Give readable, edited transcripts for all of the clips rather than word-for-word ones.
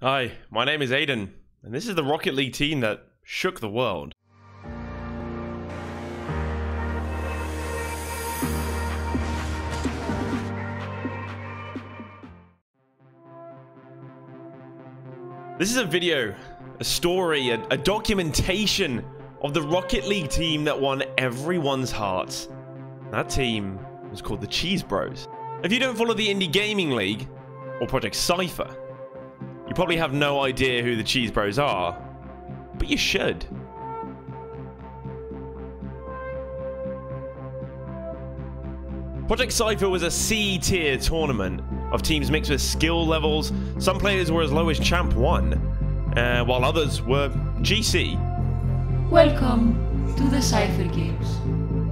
Hi, my name is Aiden, and this is the Rocket League team that shook the world. This is a video, a story, a documentation of the Rocket League team that won everyone's hearts. That team was called the Cheesebros. If you don't follow the Indie Gaming League, or Projekt Cypher, you probably have no idea who the Cheesebros are, but you should. Projekt Cypher was a C-tier tournament of teams mixed with skill levels. Some players were as low as Champ 1, while others were GC. Welcome to the Cypher Games,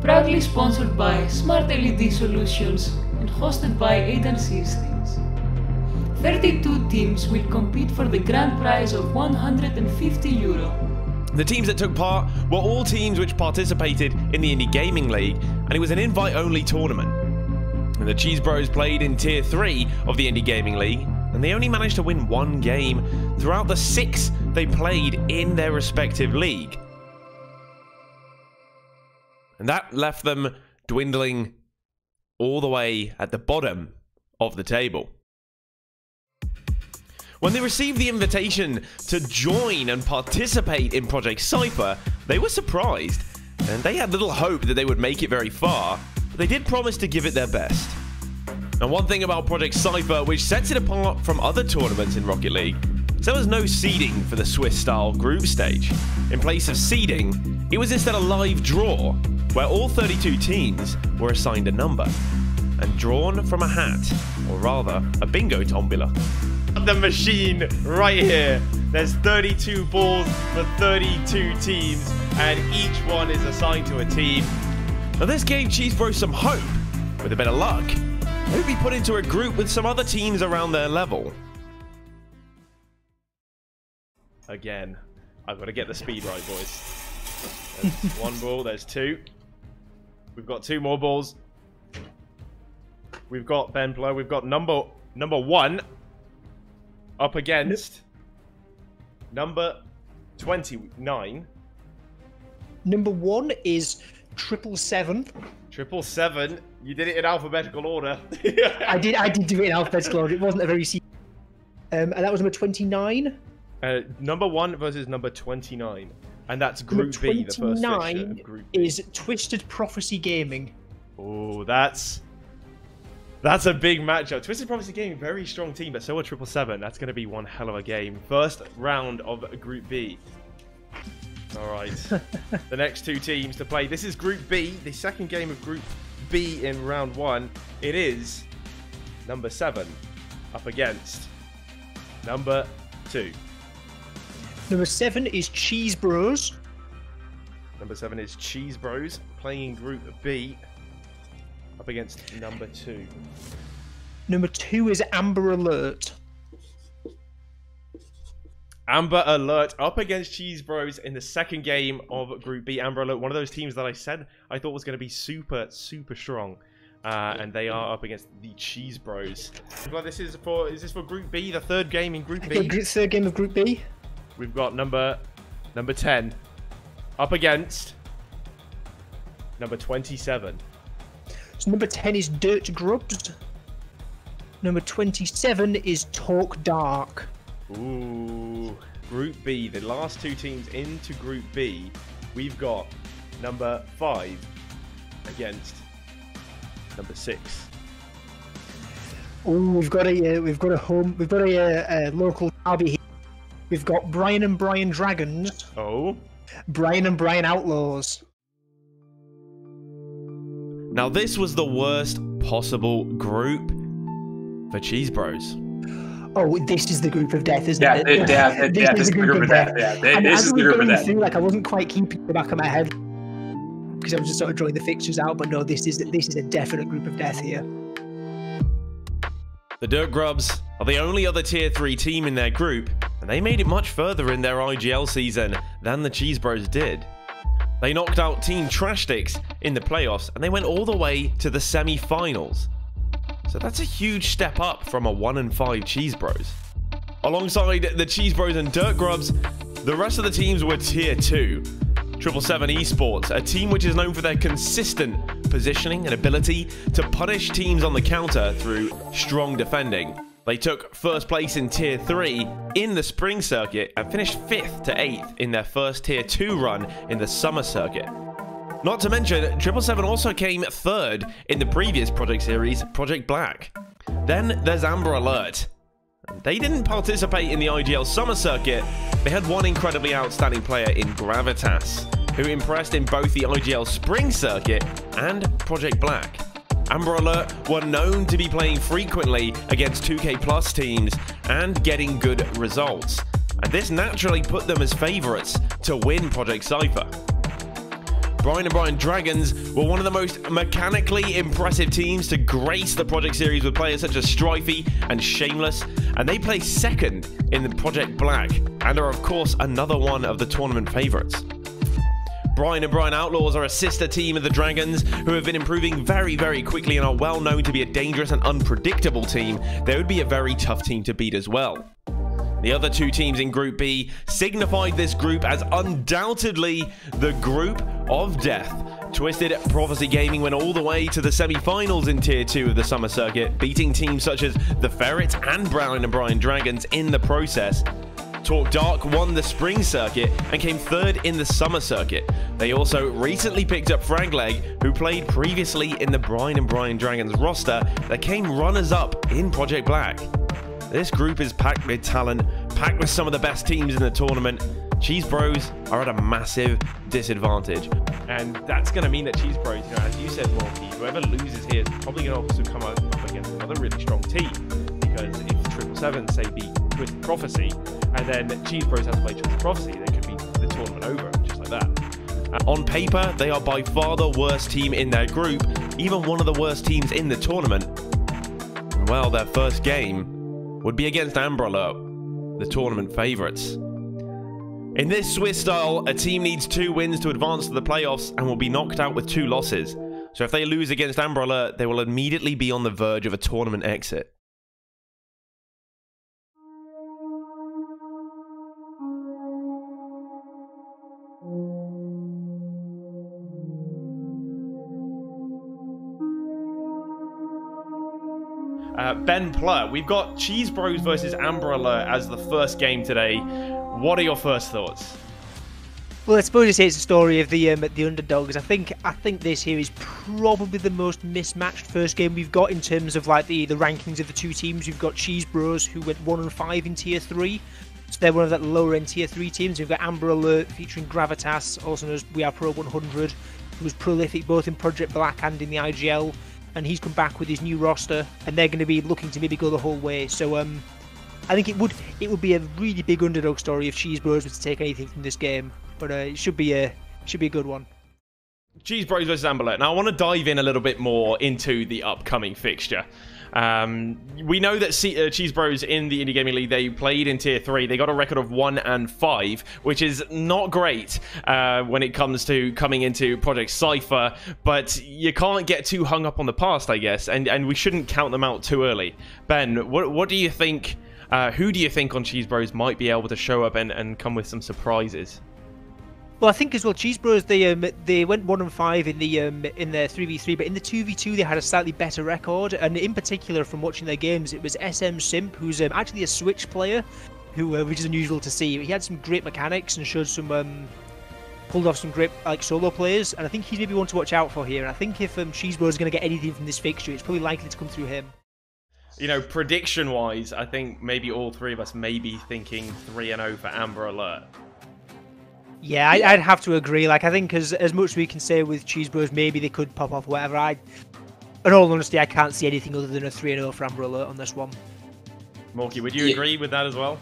proudly sponsored by Smart LED Solutions and hosted by Aidanseesthings. 32 teams will compete for the grand prize of €150. The teams that took part were all teams which participated in the Indie Gaming League, and it was an invite-only tournament. And the Cheesebros played in Tier 3 of the Indie Gaming League, and they only managed to win one game throughout the 6 they played in their respective league. And that left them dwindling all the way at the bottom of the table. When they received the invitation to join and participate in Projekt Cypher, they were surprised, and they had little hope that they would make it very far, but they did promise to give it their best. And one thing about Projekt Cypher which sets it apart from other tournaments in Rocket League is there was no seeding for the Swiss-style group stage. In place of seeding, it was instead a live draw, where all 32 teams were assigned a number, and drawn from a hat, or rather, a bingo tombola. The machine right here. There's 32 balls for 32 teams, and each one is assigned to a team. Now this gave Cheesebros some hope. With a bit of luck, they would be put into a group with some other teams around their level. Again, I've got to get the speed right, boys. There's one ball, there's two. We've got two more balls. We've got Ben Blow, we've got number one up against number 29. Number 1 is 777. 777. You did it in alphabetical order. I did do it in alphabetical order. It wasn't a very easy. And that was number 29. Number 1 versus number 29. And that's Group B, the first fixture of Group B. Is Twisted Prophecy Gaming. Oh, that's a big matchup. Twisted Prophecy Gaming, very strong team, but so are 777. That's going to be one hell of a game. First round of Group B. All right. The next two teams to play. This is Group B, the second game of Group B in round 1. It is number 7 up against number 2. Number 7 is Cheesebros. Number 7 is Cheesebros playing Group B up against number 2. Number 2 is Amber Alert. Amber Alert up against Cheesebros in the second game of Group B. Amber Alert, one of those teams that I said I thought was going to be super, super strong. And they are up against the Cheesebros. Well, is this for Group B, the third game in Group B? Third game of Group B. We've got number 10 up against number 27. So number 10 is Dirt Grubs. Number 27 is Talk Dark. Ooh, Group B, the last two teams into Group B. We've got number 5 against number 6. Oh, we've got a local derby here. We've got Brian and Brian Dragons. Oh. Brian and Brian Outlaws. Now this was the worst possible group for Cheesebros. Oh, this is the group of death, isn't it? This is the group of death. This is the group of death. Like, I wasn't quite keeping the back of my head because I was just sort of drawing the fixtures out. But no, this is a definite group of death here. The Dirt Grubs are the only other Tier 3 team in their group, and they made it much further in their IGL season than the Cheesebros did. They knocked out Team Trash Sticks in the playoffs, and they went all the way to the semi-finals. So that's a huge step up from a 1-5 Cheesebros. Alongside the Cheesebros and Dirt Grubs, the rest of the teams were Tier 2. 777 Esports, a team which is known for their consistent positioning and ability to punish teams on the counter through strong defending. They took first place in Tier 3 in the Spring Circuit and finished 5th to 8th in their first Tier 2 run in the Summer Circuit. Not to mention, 777 also came 3rd in the previous Project series, Project Black. Then there's Amber Alert. They didn't participate in the IGL Summer Circuit. They had one incredibly outstanding player in Gravitas, who impressed in both the IGL Spring Circuit and Project Black. Amber Alert were known to be playing frequently against 2K Plus teams and getting good results, and this naturally put them as favourites to win Project Cypher. Brian Dragons were one of the most mechanically impressive teams to grace the Project series with players such as Strifey and Shameless, and they placed 2nd in the Project Black and are of course another one of the tournament favourites. Brian Outlaws are a sister team of the Dragons who have been improving very quickly and are well known to be a dangerous and unpredictable team. They would be a very tough team to beat as well. The other two teams in Group B signified this group as undoubtedly the Group of Death. Twisted Prophecy Gaming went all the way to the semi-finals in Tier 2 of the Summer Circuit, beating teams such as the Ferret and Brian Dragons in the process. Talk Dark won the Spring Circuit and came 3rd in the Summer Circuit. They also recently picked up Fragleg, who played previously in the Brian Dragons roster that came runners-up in Project Black. This group is packed with talent, packed with some of the best teams in the tournament. Cheesebros are at a massive disadvantage. And that's going to mean that Cheesebros, as you said, Morky, whoever loses here is probably going to also come up against another really strong team. Because if 777, say, beat Twisted Prophecy, and then Cheesebros has to play Twisted Prophecy, then could be the tournament over, just like that. On paper, they are by far the worst team in their group, even one of the worst teams in the tournament. And well, their first game would be against Amber Alert, the tournament favourites. In this Swiss style, a team needs 2 wins to advance to the playoffs and will be knocked out with 2 losses. So if they lose against Amber Alert, they will immediately be on the verge of a tournament exit. Ben Plur, we've got Cheesebros versus Amber Alert as the first game today. What are your first thoughts? Well, I suppose it's a story of the underdogs. I think this here is probably the most mismatched first game we've got in terms of like the rankings of the two teams. We've got Cheesebros, who went 1-5 in Tier 3. So they're one of the lower end Tier 3 teams. We've got Amber Alert featuring Gravitas, also known as We Are Pro 100, who was prolific both in Project Black and in the IGL. And he's come back with his new roster, and they're going to be looking to maybe go the whole way. So I think it would be a really big underdog story if Cheesebros were to take anything from this game. But it should be a good one. Cheesebros versus Amber Alert. Now I want to dive in a little bit more into the upcoming fixture. We know that Cheesebros in the Indie Gaming League, they played in Tier 3. They got a record of 1-5, which is not great when it comes to coming into Project Cypher, but you can't get too hung up on the past, I guess, and we shouldn't count them out too early. Ben, what do you think, who do you think on Cheesebros might be able to show up and come with some surprises? Well, I think as well, Cheesebros, they went 1-5 in their 3v3, but in the 2v2 they had a slightly better record, and in particular from watching their games, it was SM Simp, who's actually a Switch player, which is unusual to see. He had some great mechanics and showed some pulled off some great solo players, and I think he's maybe one to watch out for here. And I think if Cheesebros is going to get anything from this fixture, it's probably likely to come through him. Prediction-wise, I think maybe all three of us may be thinking 3-0 for Amber Alert. Yeah, I'd have to agree. I think as much as we can say with Cheesebros, maybe they could pop off or whatever. In all honesty, I can't see anything other than a 3-0 for Amber Alert on this one. Morky, would you agree with that as well?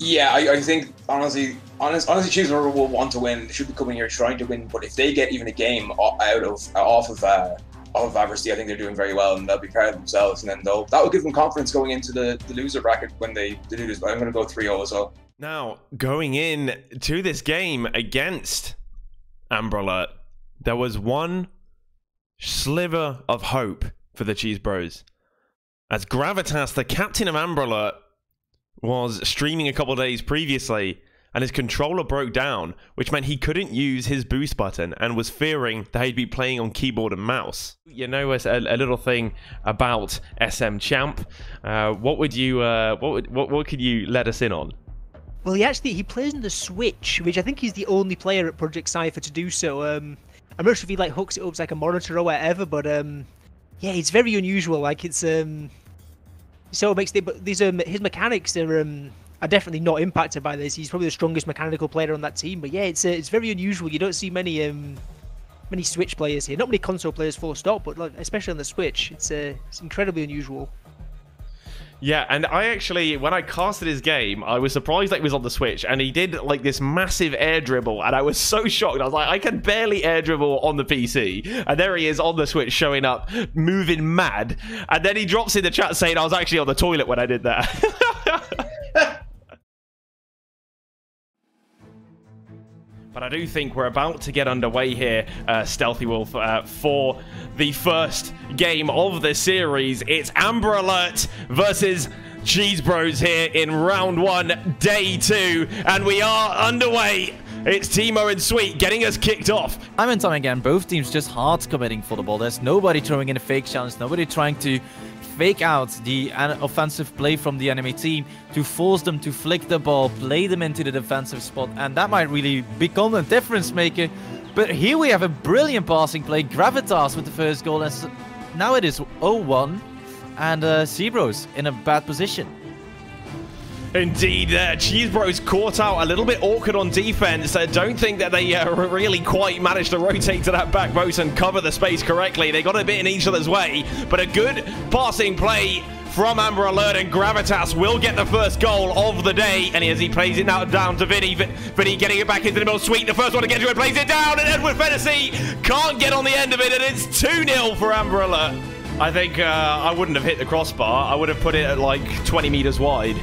Yeah, I think honestly, Cheesebros will want to win. They should be coming here trying to win. But if they get even a game off of adversity, I think they're doing very well, and they'll be proud of themselves. And then that will give them confidence going into the loser bracket when they do this. But I'm going to go 3-0 as well. Now, going in to this game against Amber Alert, there was one sliver of hope for the Cheesebros, as Gravitas, the captain of Amber Alert, was streaming a couple of days previously, and his controller broke down, which meant he couldn't use his boost button and was fearing that he'd be playing on keyboard and mouse. You know, a little thing about SM Champ. What would you, what could you let us in on? Well, he plays on the Switch, which I think he's the only player at Projekt Cypher to do so. I'm not sure if he like hooks it up as like a monitor or whatever, but yeah, it's very unusual. Like it's so it makes but these his mechanics are definitely not impacted by this. He's probably the strongest mechanical player on that team. But yeah, it's very unusual. You don't see many Switch players here. Not many console players full stop, but like, especially on the Switch, it's incredibly unusual. Yeah, and I actually, when I casted his game, I was surprised that he was on the Switch, and he did like this massive air dribble, and I was so shocked. I was like, I can barely air dribble on the PC, and there he is on the Switch showing up, moving mad, and then he drops in the chat saying I was actually on the toilet when I did that. But I do think we're about to get underway here, Stealthy Wolf, for the first game of the series. It's Amber Alert versus Cheesebros here in round 1, day 2, and we are underway. It's Timo and Sweet getting us kicked off. Time and time again, both teams just hard committing for the ball. There's nobody throwing in a fake challenge, nobody trying to fake out the offensive play from the enemy team to force them to flick the ball, play them into the defensive spot, and that might really become a difference maker. But here we have a brilliant passing play, Gravitas with the first goal, and now it is 0-1, and Cheesebros in a bad position. Indeed, Cheesebros caught out a little bit awkward on defense. I don't think that they really quite managed to rotate to that back post and cover the space correctly. They got a bit in each other's way, but a good passing play from Amber Alert, and Gravitas will get the first goal of the day. And as he plays it now down to Vinny, Vinny getting it back into the middle. Sweet, the first one to get to it, plays it down, and Edward Fennessy can't get on the end of it, and it's 2-0 for Amber Alert. I think I wouldn't have hit the crossbar. I would have put it at like 20 meters wide.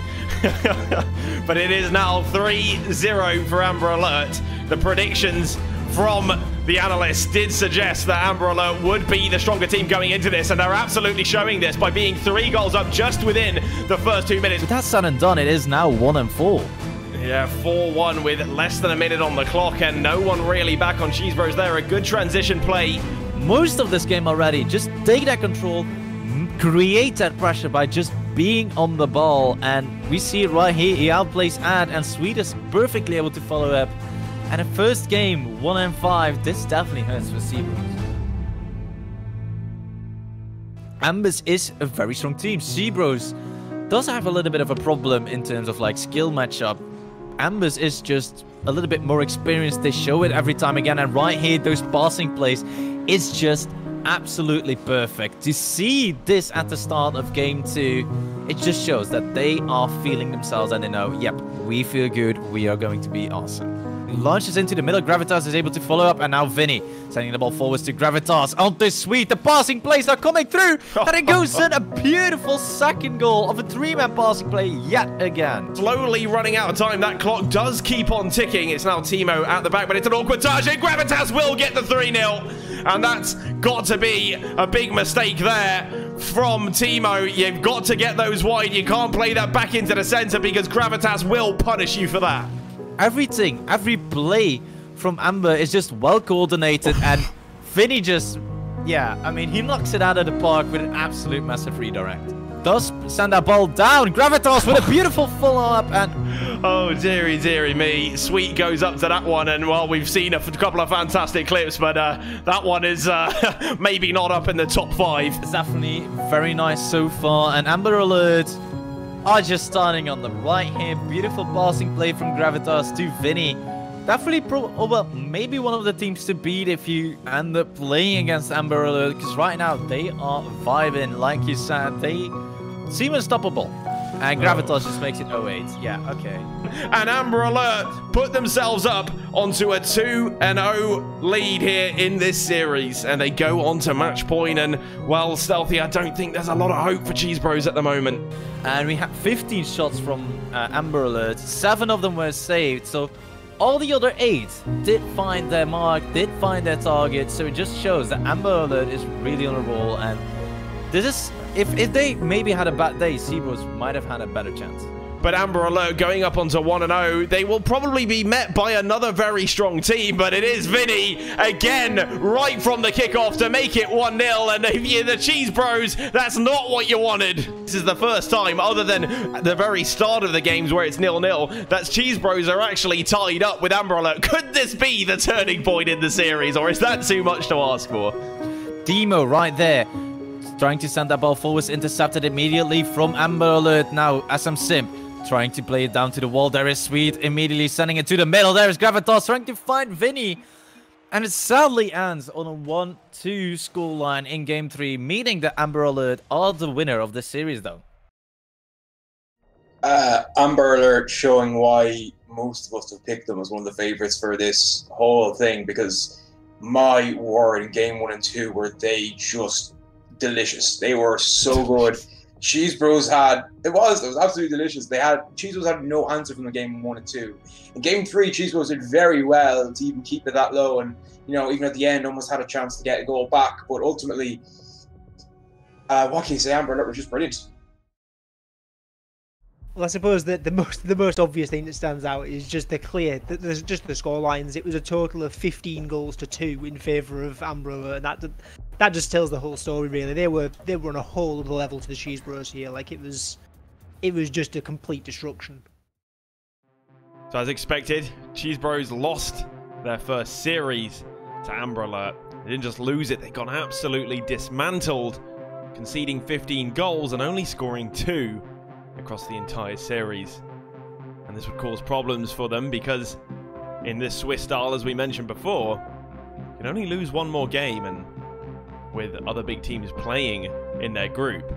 But it is now 3-0 for Amber Alert. The predictions from the analysts did suggest that Amber Alert would be the stronger team going into this, and they're absolutely showing this by being 3 goals up just within the first 2 minutes. With that said and done, it is now 1-4. Yeah, 4-1 with less than a minute on the clock, and no one really back on Cheesebros there. A good transition play. Most of this game already, just take that control, create that pressure by just being on the ball, and we see it right here. He outplays Ad, and Sweet is perfectly able to follow up. And a first game, 1-5, this definitely hurts for Cheesebros. Ambers is a very strong team. Cheesebros does have a little bit of a problem in terms of like skill matchup. Ambers is just a little bit more experienced. They show it every time again, and right here, those passing plays, it's just absolutely perfect. To see this at the start of game 2, it just shows that they are feeling themselves and they know, yep, we feel good, we are going to be awesome. Launches into the middle, Gravitas is able to follow up, and now Vinny sending the ball forwards to Gravitas. Onto Sweet, the passing plays are coming through, and it goes in a beautiful second goal of a 3-man passing play yet again. Slowly running out of time, that clock does keep on ticking. It's now Timo at the back, but it's an awkward touch, and Gravitas will get the 3-0, and that's got to be a big mistake there from Timo. You've got to get those wide. You can't play that back into the center because Gravitas will punish you for that. Everything, every play from Amber is just well coordinated, and Vinny just, yeah, I mean, he knocks it out of the park with an absolute massive redirect. Does send that ball down. Gravitas with a beautiful follow-up, and oh, dearie me. Sweet goes up to that one, and well, we've seen a couple of fantastic clips, but that one is maybe not up in the top 5. It's definitely very nice so far, and Amber Alert are just starting on the right here. Beautiful passing play from Gravitas to Vinny. Definitely, well, maybe one of the teams to beat if you end up playing against Amber Alert, because right now they are vibing. Like you said, they seem unstoppable. And Gravitas just makes it 0-8. Yeah, okay. And Amber Alert put themselves up onto a 2-0 lead here in this series. And they go on to match point. And, well, Stealthy, I don't think there's a lot of hope for Cheesebros at the moment. And we had 15 shots from Amber Alert. 7 of them were saved. So all the other 8 did find their mark, did find their target. So it just shows that Amber Alert is really on a roll. And this is... If they maybe had a bad day, Cheesebros might have had a better chance. But Amber Alert going up onto 1-0. They will probably be met by another very strong team, but it is Vinny again right from the kickoff to make it 1-0. And if you're the Cheesebros, that's not what you wanted. This is the first time, other than the very start of the games where it's 0-0, that Cheesebros are actually tied up with Amber Alert. Could this be the turning point in the series, or is that too much to ask for? Demo right there. Trying to send that ball forwards, intercepted immediately from Amber Alert. Now, Assam Simp trying to play it down to the wall. There is Sweet immediately sending it to the middle. There is Gravitas trying to find Vinny. And it sadly ends on a 1-2 scoreline in Game 3, meaning that Amber Alert are the winner of the series, though. Amber Alert showing why most of us have picked them as one of the favorites for this whole thing, because my word, in Game 1 and 2 were they just delicious. They were so good. Cheesebros it was absolutely delicious. Cheesebros had no answer from the Game 1 and 2. In Game 3, Cheesebros did very well to even keep it that low, and even at the end almost had a chance to get a goal back, but ultimately what can you say, Amber Alert were just brilliant. Well, I suppose that the most obvious thing that stands out is just the score lines. It was a total of 15 goals to 2 in favour of Amber Alert, and that just tells the whole story, really. They were on a whole other level to the Cheesebros here. Like, it was just a complete destruction. So as expected, Cheesebros lost their first series to Amber Alert. They didn't just lose it, they got absolutely dismantled, conceding 15 goals and only scoring 2 across the entire series. And this would cause problems for them because in this Swiss style, as we mentioned before, you can only lose one more game, and with other big teams playing in their group,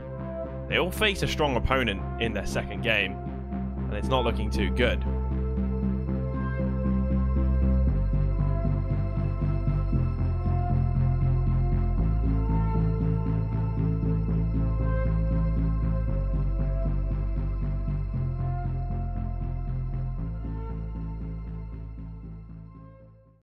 they all face a strong opponent in their second game, and it's not looking too good.